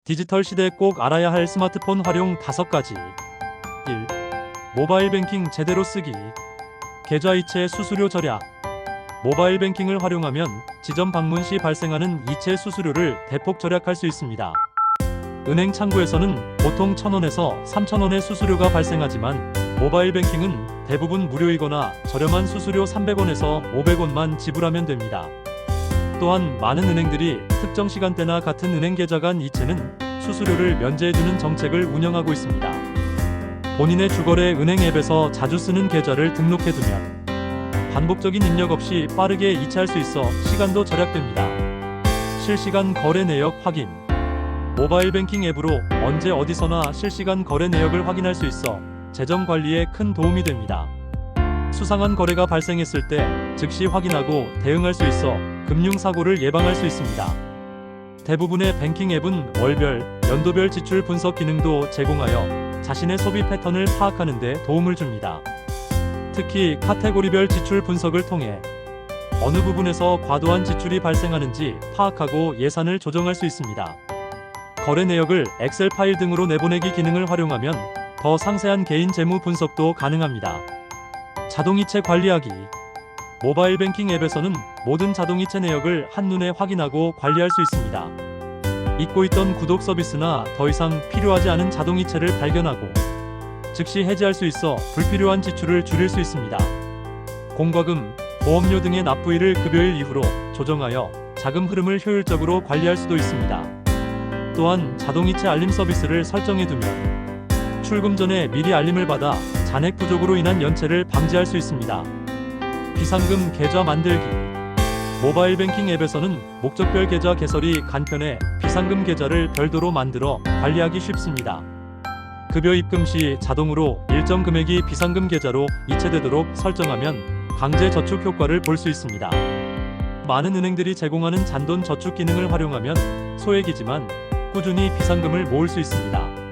디지털 시대에 꼭 알아야 할 스마트폰 활용 5가지. 1. 모바일 뱅킹 제대로 쓰기. 계좌 이체 수수료 절약. 모바일 뱅킹을 활용하면 지점 방문 시 발생하는 이체 수수료를 대폭 절약할 수 있습니다. 은행 창구에서는 보통 1,000원에서 3,000원의 수수료가 발생하지만 모바일 뱅킹은 대부분 무료이거나 저렴한 수수료 300원에서 500원만 지불하면 됩니다. 또한 많은 은행들이 특정 시간대나 같은 은행 계좌 간 이체는 수수료를 면제해주는 정책을 운영하고 있습니다. 본인의 주거래 은행 앱에서 자주 쓰는 계좌를 등록해두면 반복적인 입력 없이 빠르게 이체할 수 있어 시간도 절약됩니다. 실시간 거래 내역 확인. 모바일 뱅킹 앱으로 언제 어디서나 실시간 거래 내역을 확인할 수 있어 재정 관리에 큰 도움이 됩니다. 수상한 거래가 발생했을 때 즉시 확인하고 대응할 수 있어 금융사고를 예방할 수 있습니다. 대부분의 뱅킹 앱은 월별, 연도별 지출 분석 기능도 제공하여 자신의 소비 패턴을 파악하는 데 도움을 줍니다. 특히 카테고리별 지출 분석을 통해 어느 부분에서 과도한 지출이 발생하는지 파악하고 예산을 조정할 수 있습니다. 거래 내역을 엑셀 파일 등으로 내보내기 기능을 활용하면 더 상세한 개인 재무 분석도 가능합니다. 자동이체 관리하기. 모바일 뱅킹 앱에서는 모든 자동이체 내역을 한눈에 확인하고 관리할 수 있습니다. 잊고 있던 구독 서비스나 더 이상 필요하지 않은 자동이체를 발견하고 즉시 해지할 수 있어 불필요한 지출을 줄일 수 있습니다. 공과금, 보험료 등의 납부일을 급여일 이후로 조정하여 자금 흐름을 효율적으로 관리할 수도 있습니다. 또한 자동이체 알림 서비스를 설정해두면 출금 전에 미리 알림을 받아 잔액 부족으로 인한 연체를 방지할 수 있습니다. 비상금 계좌 만들기. 모바일 뱅킹 앱에서는 목적별 계좌 개설이 간편해 비상금 계좌를 별도로 만들어 관리하기 쉽습니다. 급여 입금 시 자동으로 일정 금액이 비상금 계좌로 이체되도록 설정하면 강제 저축 효과를 볼 수 있습니다. 많은 은행들이 제공하는 잔돈 저축 기능을 활용하면 소액이지만 꾸준히 비상금을 모을 수 있습니다.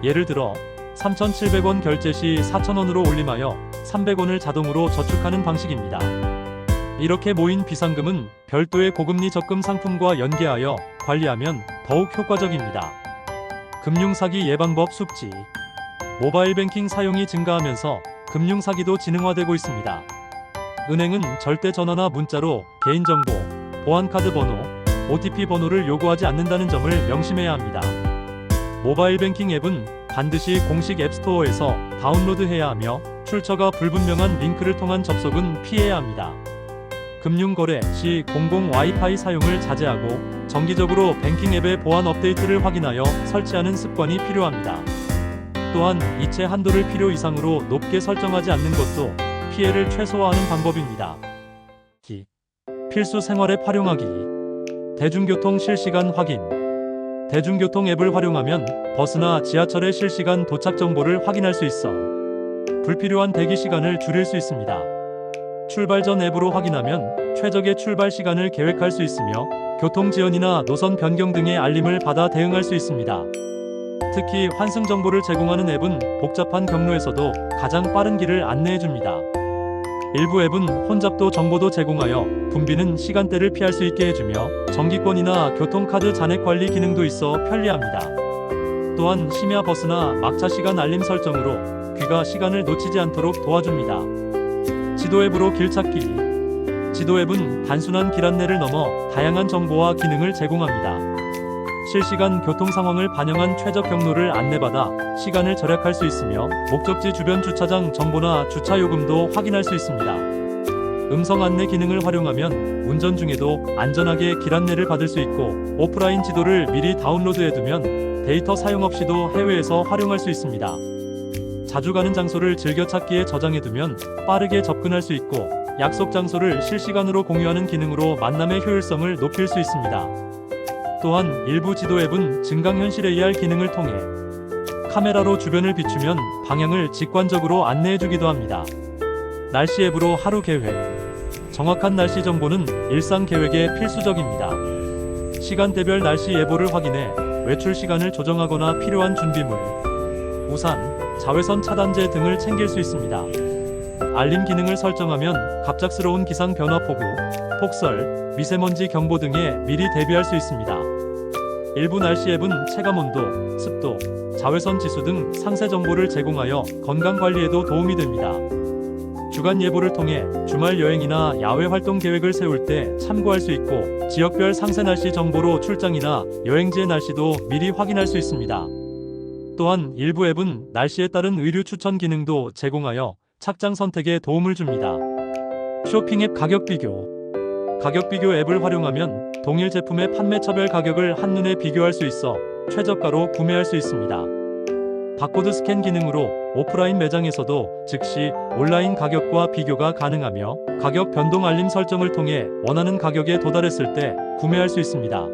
예를 들어 3,700원 결제 시 4,000원으로 올림하여 300원을 자동으로 저축하는 방식입니다. 이렇게 모인 비상금은 별도의 고금리 적금 상품과 연계하여 관리하면 더욱 효과적입니다. 금융사기 예방법 숙지. 모바일 뱅킹 사용이 증가하면서 금융사기도 진흥화되고 있습니다. 은행은 절대 전화나 문자로 개인정보, 보안카드 번호, OTP 번호를 요구하지 않는다는 점을 명심해야 합니다. 모바일 뱅킹 앱은 반드시 공식 앱스토어에서 다운로드해야 하며 출처가 불분명한 링크를 통한 접속은 피해야 합니다. 금융거래 시 공공 와이파이 사용을 자제하고 정기적으로 뱅킹 앱의 보안 업데이트를 확인하여 설치하는 습관이 필요합니다. 또한 이체 한도를 필요 이상으로 높게 설정하지 않는 것도 피해를 최소화하는 방법입니다. 필수 생활 앱 활용하기. 대중교통 실시간 확인. 대중교통 앱을 활용하면 버스나 지하철의 실시간 도착 정보를 확인할 수 있어 불필요한 대기 시간을 줄일 수 있습니다. 출발 전 앱으로 확인하면 최적의 출발 시간을 계획할 수 있으며 교통 지연이나 노선 변경 등의 알림을 받아 대응할 수 있습니다. 특히 환승 정보를 제공하는 앱은 복잡한 경로에서도 가장 빠른 길을 안내해 줍니다. 일부 앱은 혼잡도 정보도 제공하여 붐비는 시간대를 피할 수 있게 해주며 정기권이나 교통카드 잔액 관리 기능도 있어 편리합니다. 또한 심야 버스나 막차 시간 알림 설정으로 귀가 시간을 놓치지 않도록 도와줍니다. 지도 앱으로 길 찾기. 지도 앱은 단순한 길 안내를 넘어 다양한 정보와 기능을 제공합니다. 실시간 교통 상황을 반영한 최적 경로를 안내받아 시간을 절약할 수 있으며 목적지 주변 주차장 정보나 주차 요금도 확인할 수 있습니다. 음성 안내 기능을 활용하면 운전 중에도 안전하게 길 안내를 받을 수 있고 오프라인 지도를 미리 다운로드해두면 데이터 사용 없이도 해외에서 활용할 수 있습니다. 자주 가는 장소를 즐겨찾기에 저장해두면 빠르게 접근할 수 있고 약속 장소를 실시간으로 공유하는 기능으로 만남의 효율성을 높일 수 있습니다. 또한 일부 지도 앱은 증강현실 AR 기능을 통해 카메라로 주변을 비추면 방향을 직관적으로 안내해주기도 합니다. 날씨 앱으로 하루 계획. 정확한 날씨 정보는 일상 계획에 필수적입니다. 시간대별 날씨 예보를 확인해 외출 시간을 조정하거나 필요한 준비물, 우산, 자외선 차단제 등을 챙길 수 있습니다. 알림 기능을 설정하면 갑작스러운 기상 변화 폭우, 폭설, 미세먼지 경보 등에 미리 대비할 수 있습니다. 일부 날씨 앱은 체감온도, 습도, 자외선 지수 등 상세 정보를 제공하여 건강 관리에도 도움이 됩니다. 주간 예보를 통해 주말 여행이나 야외 활동 계획을 세울 때 참고할 수 있고, 지역별 상세 날씨 정보로 출장이나 여행지의 날씨도 미리 확인할 수 있습니다. 또한 일부 앱은 날씨에 따른 의류 추천 기능도 제공하여 착장 선택에 도움을 줍니다. 쇼핑 앱 가격 비교. 가격 비교 앱을 활용하면 동일 제품의 판매처별 가격을 한눈에 비교할 수 있어 최저가로 구매할 수 있습니다. 바코드 스캔 기능으로 오프라인 매장에서도 즉시 온라인 가격과 비교가 가능하며, 가격 변동 알림 설정을 통해 원하는 가격에 도달했을 때 구매할 수 있습니다.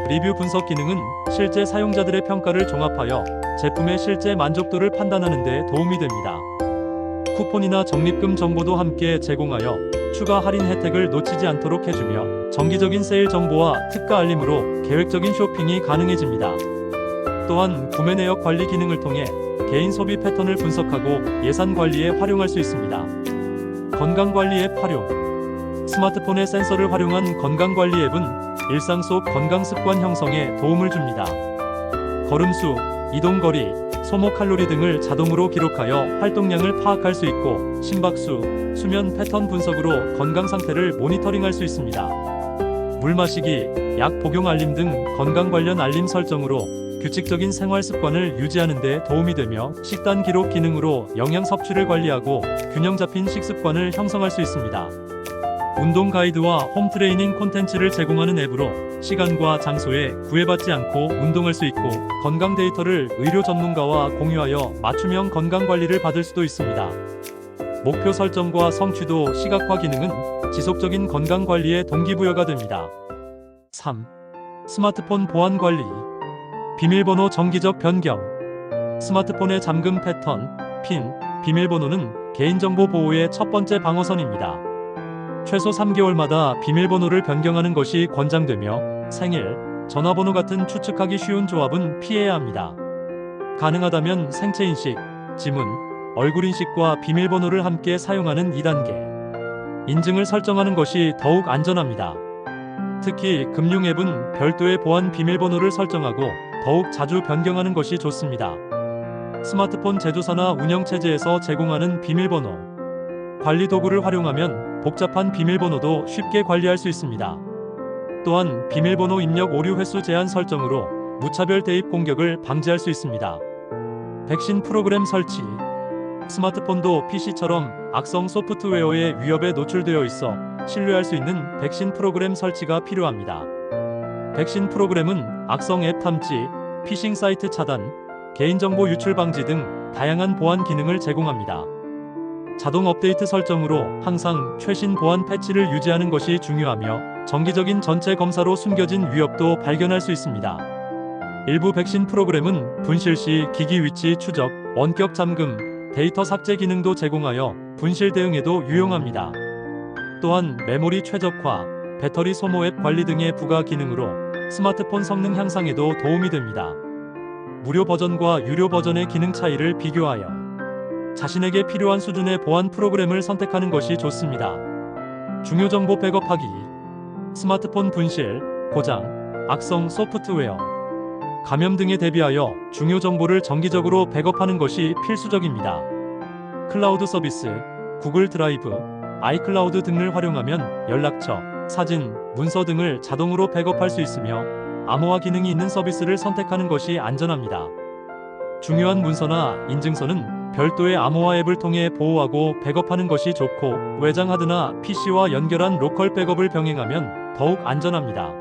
리뷰 분석 기능은 실제 사용자들의 평가를 종합하여 제품의 실제 만족도를 판단하는 데 도움이 됩니다. 쿠폰이나 적립금 정보도 함께 제공하여 추가 할인 혜택을 놓치지 않도록 해주며, 정기적인 세일 정보와 특가 알림으로 계획적인 쇼핑이 가능해집니다. 또한 구매 내역 관리 기능을 통해 개인 소비 패턴을 분석하고 예산 관리에 활용할 수 있습니다. 건강관리 앱 활용. 스마트폰의 센서를 활용한 건강관리 앱은 일상 속 건강 습관 형성에 도움을 줍니다. 걸음수, 이동거리, 소모 칼로리 등을 자동으로 기록하여 활동량을 파악할 수 있고, 심박수, 수면 패턴 분석으로 건강 상태를 모니터링할 수 있습니다. 물 마시기, 약 복용 알림 등 건강 관련 알림 설정으로 규칙적인 생활 습관을 유지하는 데 도움이 되며, 식단 기록 기능으로 영양 섭취를 관리하고 균형 잡힌 식습관을 형성할 수 있습니다. 운동 가이드와 홈 트레이닝 콘텐츠를 제공하는 앱으로 시간과 장소에 구애받지 않고 운동할 수 있고, 건강 데이터를 의료 전문가와 공유하여 맞춤형 건강 관리를 받을 수도 있습니다. 목표 설정과 성취도 시각화 기능은 지속적인 건강 관리에 동기부여가 됩니다. 3. 스마트폰 보안 관리. 비밀번호 정기적 변경. 스마트폰의 잠금 패턴, 핀, 비밀번호는 개인정보 보호의 첫 번째 방어선입니다. 최소 3개월마다 비밀번호를 변경하는 것이 권장되며, 생일, 전화번호 같은 추측하기 쉬운 조합은 피해야 합니다. 가능하다면 생체인식, 지문, 얼굴인식과 비밀번호를 함께 사용하는 2단계 인증을 설정하는 것이 더욱 안전합니다. 특히 금융앱은 별도의 보안 비밀번호를 설정하고 더욱 자주 변경하는 것이 좋습니다. 스마트폰 제조사나 운영체제에서 제공하는 비밀번호 관리 도구를 활용하면 복잡한 비밀번호도 쉽게 관리할 수 있습니다. 또한 비밀번호 입력 오류 횟수 제한 설정으로 무차별 대입 공격을 방지할 수 있습니다. 백신 프로그램 설치. 스마트폰도 PC처럼 악성 소프트웨어의 위협에 노출되어 있어 신뢰할 수 있는 백신 프로그램 설치가 필요합니다. 백신 프로그램은 악성 앱 탐지, 피싱 사이트 차단, 개인정보 유출 방지 등 다양한 보안 기능을 제공합니다. 자동 업데이트 설정으로 항상 최신 보안 패치를 유지하는 것이 중요하며, 정기적인 전체 검사로 숨겨진 위협도 발견할 수 있습니다. 일부 백신 프로그램은 분실 시 기기 위치 추적, 원격 잠금, 데이터 삭제 기능도 제공하여 분실 대응에도 유용합니다. 또한 메모리 최적화, 배터리 소모 앱 관리 등의 부가 기능으로 스마트폰 성능 향상에도 도움이 됩니다. 무료 버전과 유료 버전의 기능 차이를 비교하여 자신에게 필요한 수준의 보안 프로그램을 선택하는 것이 좋습니다. 중요 정보 백업하기. 스마트폰 분실, 고장, 악성 소프트웨어, 감염 등에 대비하여 중요 정보를 정기적으로 백업하는 것이 필수적입니다. 클라우드 서비스, 구글 드라이브, 아이클라우드 등을 활용하면 연락처, 사진, 문서 등을 자동으로 백업할 수 있으며, 암호화 기능이 있는 서비스를 선택하는 것이 안전합니다. 중요한 문서나 인증서는 별도의 암호화 앱을 통해 보호하고 백업하는 것이 좋고, 외장 하드나 PC와 연결한 로컬 백업을 병행하면 더욱 안전합니다.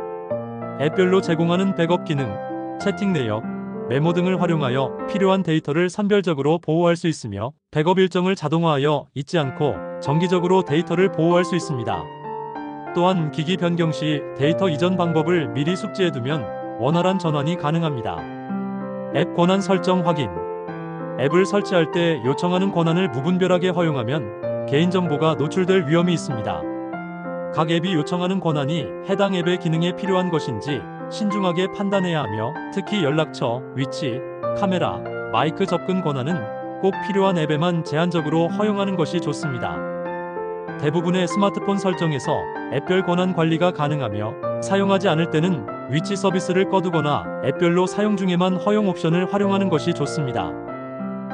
앱별로 제공하는 백업 기능, 채팅 내역, 메모 등을 활용하여 필요한 데이터를 선별적으로 보호할 수 있으며, 백업 일정을 자동화하여 잊지 않고 정기적으로 데이터를 보호할 수 있습니다. 또한 기기 변경 시 데이터 이전 방법을 미리 숙지해두면 원활한 전환이 가능합니다. 앱 권한 설정 확인. 앱을 설치할 때 요청하는 권한을 무분별하게 허용하면 개인정보가 노출될 위험이 있습니다. 각 앱이 요청하는 권한이 해당 앱의 기능에 필요한 것인지 신중하게 판단해야 하며, 특히 연락처, 위치, 카메라, 마이크 접근 권한은 꼭 필요한 앱에만 제한적으로 허용하는 것이 좋습니다. 대부분의 스마트폰 설정에서 앱별 권한 관리가 가능하며, 사용하지 않을 때는 위치 서비스를 꺼두거나 앱별로 사용 중에만 허용 옵션을 활용하는 것이 좋습니다.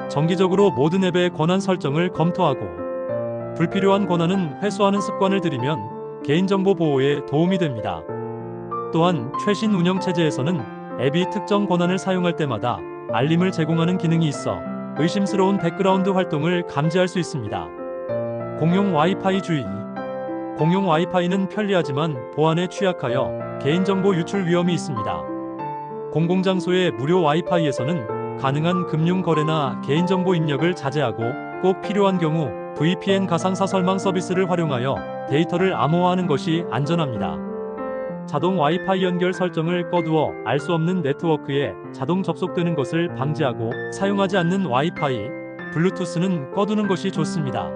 정기적으로 모든 앱의 권한 설정을 검토하고 불필요한 권한은 회수하는 습관을 들이면 개인정보 보호에 도움이 됩니다. 또한 최신 운영체제에서는 앱이 특정 권한을 사용할 때마다 알림을 제공하는 기능이 있어 의심스러운 백그라운드 활동을 감지할 수 있습니다. 공용 와이파이 주의. 공용 와이파이는 편리하지만 보안에 취약하여 개인정보 유출 위험이 있습니다. 공공장소의 무료 와이파이에서는 가능한 금융 거래나 개인정보 입력을 자제하고 꼭 필요한 경우 VPN 가상사 설망 서비스를 활용하여 데이터를 암호화하는 것이 안전합니다. 자동 와이파이 연결 설정을 꺼두어 알 수 없는 네트워크에 자동 접속되는 것을 방지하고 사용하지 않는 와이파이, 블루투스는 꺼두는 것이 좋습니다.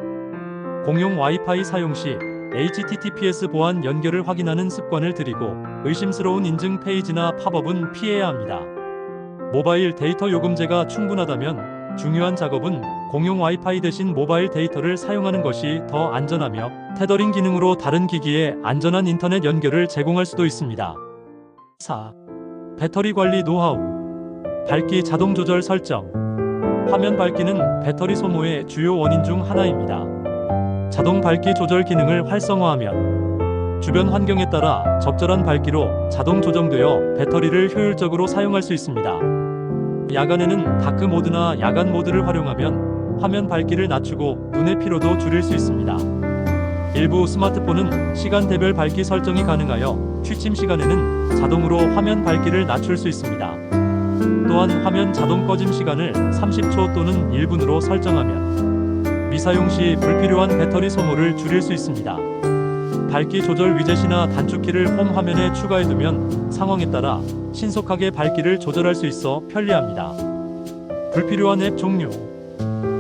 공용 와이파이 사용 시 HTTPS 보안 연결을 확인하는 습관을 들이고 의심스러운 인증 페이지나 팝업은 피해야 합니다. 모바일 데이터 요금제가 충분하다면 중요한 작업은 공용 와이파이 대신 모바일 데이터를 사용하는 것이 더 안전하며 테더링 기능으로 다른 기기에 안전한 인터넷 연결을 제공할 수도 있습니다. 4. 배터리 관리 노하우. 밝기 자동 조절 설정. 화면 밝기는 배터리 소모의 주요 원인 중 하나입니다. 자동 밝기 조절 기능을 활성화하면 주변 환경에 따라 적절한 밝기로 자동 조정되어 배터리를 효율적으로 사용할 수 있습니다. 야간에는 다크 모드나 야간 모드를 활용하면 화면 밝기를 낮추고 눈의 피로도 줄일 수 있습니다. 일부 스마트폰은 시간대별 밝기 설정이 가능하여 취침 시간에는 자동으로 화면 밝기를 낮출 수 있습니다. 또한 화면 자동 꺼짐 시간을 30초 또는 1분으로 설정하면 미사용 시 불필요한 배터리 소모를 줄일 수 있습니다. 밝기 조절 위젯이나 단축키를 홈 화면에 추가해두면 상황에 따라 신속하게 밝기를 조절할 수 있어 편리합니다. 불필요한 앱 종류.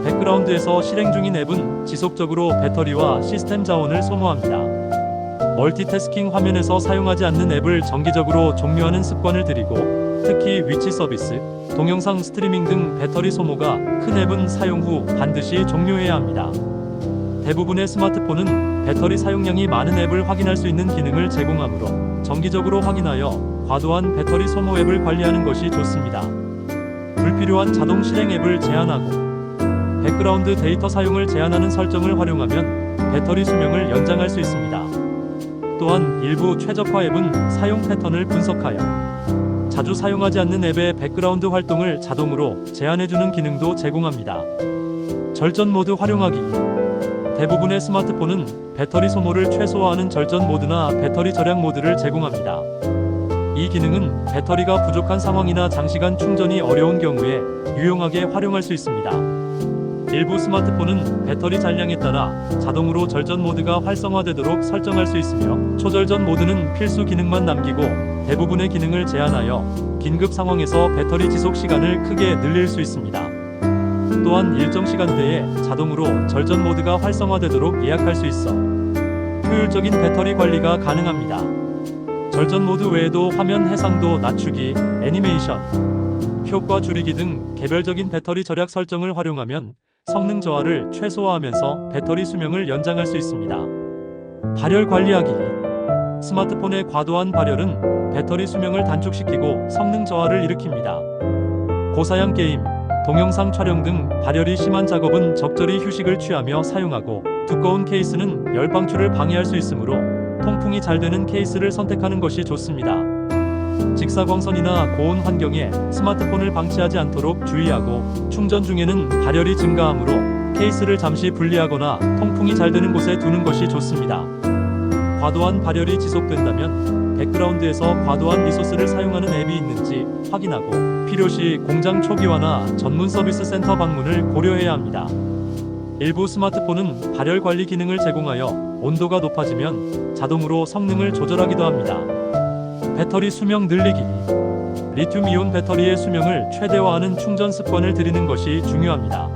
백그라운드에서 실행 중인 앱은 지속적으로 배터리와 시스템 자원을 소모합니다. 멀티태스킹 화면에서 사용하지 않는 앱을 정기적으로 종료하는 습관을 들이고 특히 위치 서비스, 동영상 스트리밍 등 배터리 소모가 큰 앱은 사용 후 반드시 종료해야 합니다. 대부분의 스마트폰은 배터리 사용량이 많은 앱을 확인할 수 있는 기능을 제공하므로 정기적으로 확인하여 과도한 배터리 소모 앱을 관리하는 것이 좋습니다. 불필요한 자동 실행 앱을 제한하고 백그라운드 데이터 사용을 제한하는 설정을 활용하면 배터리 수명을 연장할 수 있습니다. 또한 일부 최적화 앱은 사용 패턴을 분석하여 자주 사용하지 않는 앱의 백그라운드 활동을 자동으로 제한해주는 기능도 제공합니다. 절전 모드 활용하기. 대부분의 스마트폰은 배터리 소모를 최소화하는 절전 모드나 배터리 절약 모드를 제공합니다. 이 기능은 배터리가 부족한 상황이나 장시간 충전이 어려운 경우에 유용하게 활용할 수 있습니다. 일부 스마트폰은 배터리 잔량에 따라 자동으로 절전 모드가 활성화되도록 설정할 수 있으며 초절전 모드는 필수 기능만 남기고 대부분의 기능을 제한하여 긴급 상황에서 배터리 지속 시간을 크게 늘릴 수 있습니다. 또한 일정 시간대에 자동으로 절전 모드가 활성화되도록 예약할 수 있어 효율적인 배터리 관리가 가능합니다. 절전 모드 외에도 화면 해상도 낮추기, 애니메이션, 효과 줄이기 등 개별적인 배터리 절약 설정을 활용하면 성능 저하를 최소화하면서 배터리 수명을 연장할 수 있습니다. 발열 관리하기. 스마트폰의 과도한 발열은 배터리 수명을 단축시키고 성능 저하를 일으킵니다. 고사양 게임, 동영상 촬영 등 발열이 심한 작업은 적절히 휴식을 취하며 사용하고 두꺼운 케이스는 열 방출을 방해할 수 있으므로 통풍이 잘 되는 케이스를 선택하는 것이 좋습니다. 직사광선이나 고온 환경에 스마트폰을 방치하지 않도록 주의하고 충전 중에는 발열이 증가하므로 케이스를 잠시 분리하거나 통풍이 잘 되는 곳에 두는 것이 좋습니다. 과도한 발열이 지속된다면 백그라운드에서 과도한 리소스를 사용하는 앱이 있는지 확인하고 필요시 공장 초기화나 전문 서비스 센터 방문을 고려해야 합니다. 일부 스마트폰은 발열 관리 기능을 제공하여 온도가 높아지면 자동으로 성능을 조절하기도 합니다. 배터리 수명 늘리기. 리튬이온 배터리의 수명을 최대화하는 충전 습관을 들이는 것이 중요합니다.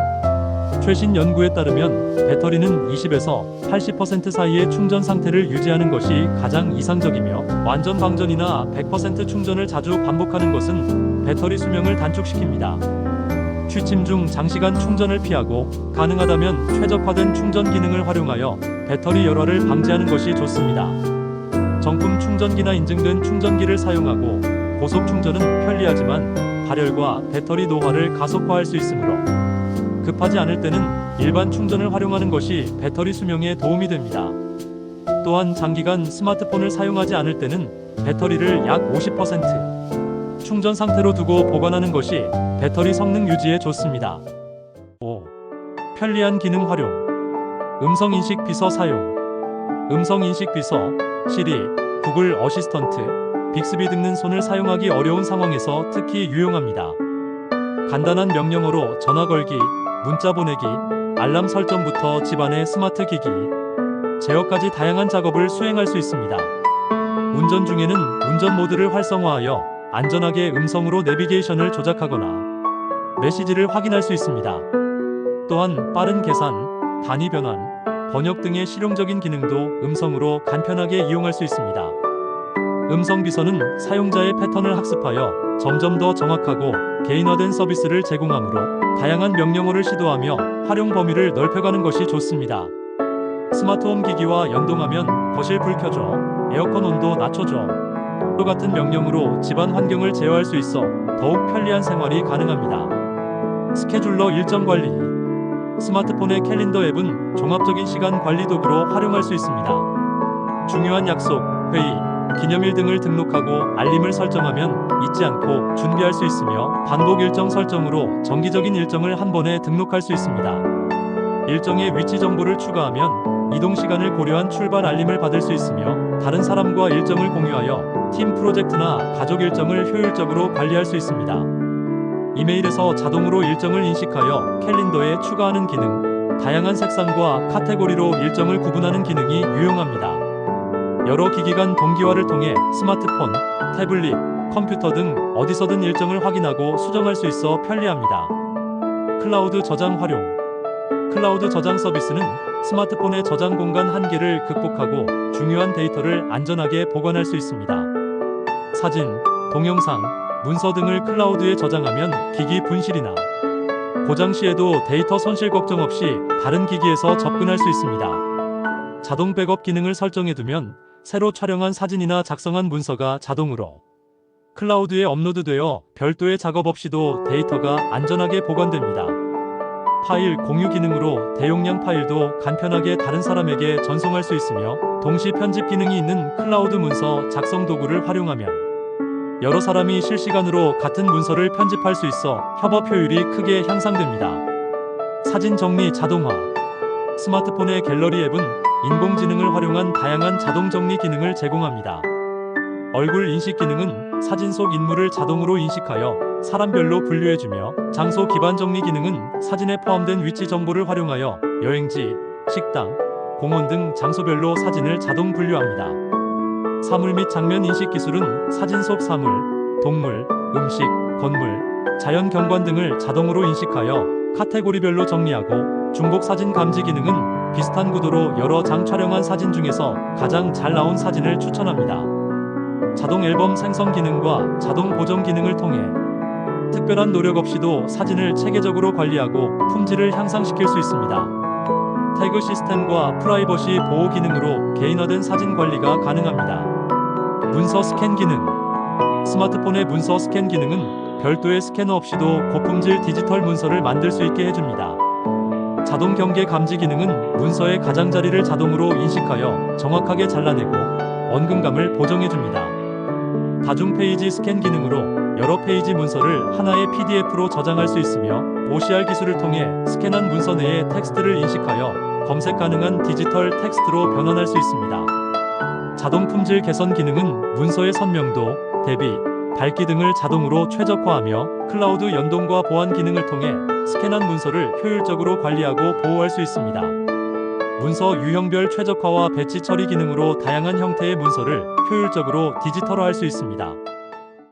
최신 연구에 따르면 배터리는 20에서 80% 사이의 충전 상태를 유지하는 것이 가장 이상적이며 완전 방전이나 100% 충전을 자주 반복하는 것은 배터리 수명을 단축시킵니다. 취침 중 장시간 충전을 피하고 가능하다면 최적화된 충전 기능을 활용하여 배터리 열화를 방지하는 것이 좋습니다. 정품 충전 충전기나 인증된 충전기를 사용하고 고속 충전은 편리하지만 발열과 배터리 노화를 가속화할 수 있으므로 급하지 않을 때는 일반 충전을 활용하는 것이 배터리 수명에 도움이 됩니다. 또한 장기간 스마트폰을 사용하지 않을 때는 배터리를 약 50% 충전 상태로 두고 보관하는 것이 배터리 성능 유지에 좋습니다. 5. 편리한 기능 활용. 음성인식 비서 사용. 음성인식 비서, 시리, 구글 어시스턴트, 빅스비 등은 손을 사용하기 어려운 상황에서 특히 유용합니다. 간단한 명령어로 전화 걸기, 문자 보내기, 알람 설정부터 집안의 스마트 기기, 제어까지 다양한 작업을 수행할 수 있습니다. 운전 중에는 운전 모드를 활성화하여 안전하게 음성으로 내비게이션을 조작하거나 메시지를 확인할 수 있습니다. 또한 빠른 계산, 단위 변환, 번역 등의 실용적인 기능도 음성으로 간편하게 이용할 수 있습니다. 음성 비서는 사용자의 패턴을 학습하여 점점 더 정확하고 개인화된 서비스를 제공하므로 다양한 명령어를 시도하며 활용 범위를 넓혀가는 것이 좋습니다. 스마트홈 기기와 연동하면 거실 불 켜줘, 에어컨 온도 낮춰줘 또 같은 명령으로 집안 환경을 제어할 수 있어 더욱 편리한 생활이 가능합니다. 스케줄러 일정 관리. 스마트폰의 캘린더 앱은 종합적인 시간 관리 도구로 활용할 수 있습니다. 중요한 약속, 회의, 기념일 등을 등록하고 알림을 설정하면 잊지 않고 준비할 수 있으며 반복 일정 설정으로 정기적인 일정을 한 번에 등록할 수 있습니다. 일정의 위치 정보를 추가하면 이동 시간을 고려한 출발 알림을 받을 수 있으며 다른 사람과 일정을 공유하여 팀 프로젝트나 가족 일정을 효율적으로 관리할 수 있습니다. 이메일에서 자동으로 일정을 인식하여 캘린더에 추가하는 기능, 다양한 색상과 카테고리로 일정을 구분하는 기능이 유용합니다. 여러 기기 간 동기화를 통해 스마트폰, 태블릿, 컴퓨터 등 어디서든 일정을 확인하고 수정할 수 있어 편리합니다. 클라우드 저장 활용. 클라우드 저장 서비스는 스마트폰의 저장 공간 한계를 극복하고 중요한 데이터를 안전하게 보관할 수 있습니다. 사진, 동영상, 문서 등을 클라우드에 저장하면 기기 분실이나 고장 시에도 데이터 손실 걱정 없이 다른 기기에서 접근할 수 있습니다. 자동 백업 기능을 설정해두면 새로 촬영한 사진이나 작성한 문서가 자동으로 클라우드에 업로드되어 별도의 작업 없이도 데이터가 안전하게 보관됩니다. 파일 공유 기능으로 대용량 파일도 간편하게 다른 사람에게 전송할 수 있으며 동시 편집 기능이 있는 클라우드 문서 작성 도구를 활용하면 여러 사람이 실시간으로 같은 문서를 편집할 수 있어 협업 효율이 크게 향상됩니다. 사진 정리 자동화. 스마트폰의 갤러리 앱은 인공지능을 활용한 다양한 자동 정리 기능을 제공합니다. 얼굴 인식 기능은 사진 속 인물을 자동으로 인식하여 사람별로 분류해주며 장소 기반 정리 기능은 사진에 포함된 위치 정보를 활용하여 여행지, 식당, 공원 등 장소별로 사진을 자동 분류합니다. 사물 및 장면 인식 기술은 사진 속 사물, 동물, 음식, 건물, 자연 경관 등을 자동으로 인식하여 카테고리별로 정리하고 중복 사진 감지 기능은 비슷한 구도로 여러 장 촬영한 사진 중에서 가장 잘 나온 사진을 추천합니다. 자동 앨범 생성 기능과 자동 보정 기능을 통해 특별한 노력 없이도 사진을 체계적으로 관리하고 품질을 향상시킬 수 있습니다. 태그 시스템과 프라이버시 보호 기능으로 개인화된 사진 관리가 가능합니다. 문서 스캔 기능. 스마트폰의 문서 스캔 기능은 별도의 스캐너 없이도 고품질 디지털 문서를 만들 수 있게 해줍니다. 자동 경계 감지 기능은 문서의 가장자리를 자동으로 인식하여 정확하게 잘라내고 원근감을 보정해줍니다. 다중 페이지 스캔 기능으로 여러 페이지 문서를 하나의 PDF로 저장할 수 있으며 OCR 기술을 통해 스캔한 문서 내의 텍스트를 인식하여 검색 가능한 디지털 텍스트로 변환할 수 있습니다. 자동 품질 개선 기능은 문서의 선명도, 대비, 밝기 등을 자동으로 최적화하며 클라우드 연동과 보안 기능을 통해 스캔한 문서를 효율적으로 관리하고 보호할 수 있습니다. 문서 유형별 최적화와 배치 처리 기능으로 다양한 형태의 문서를 효율적으로 디지털화할 수 있습니다.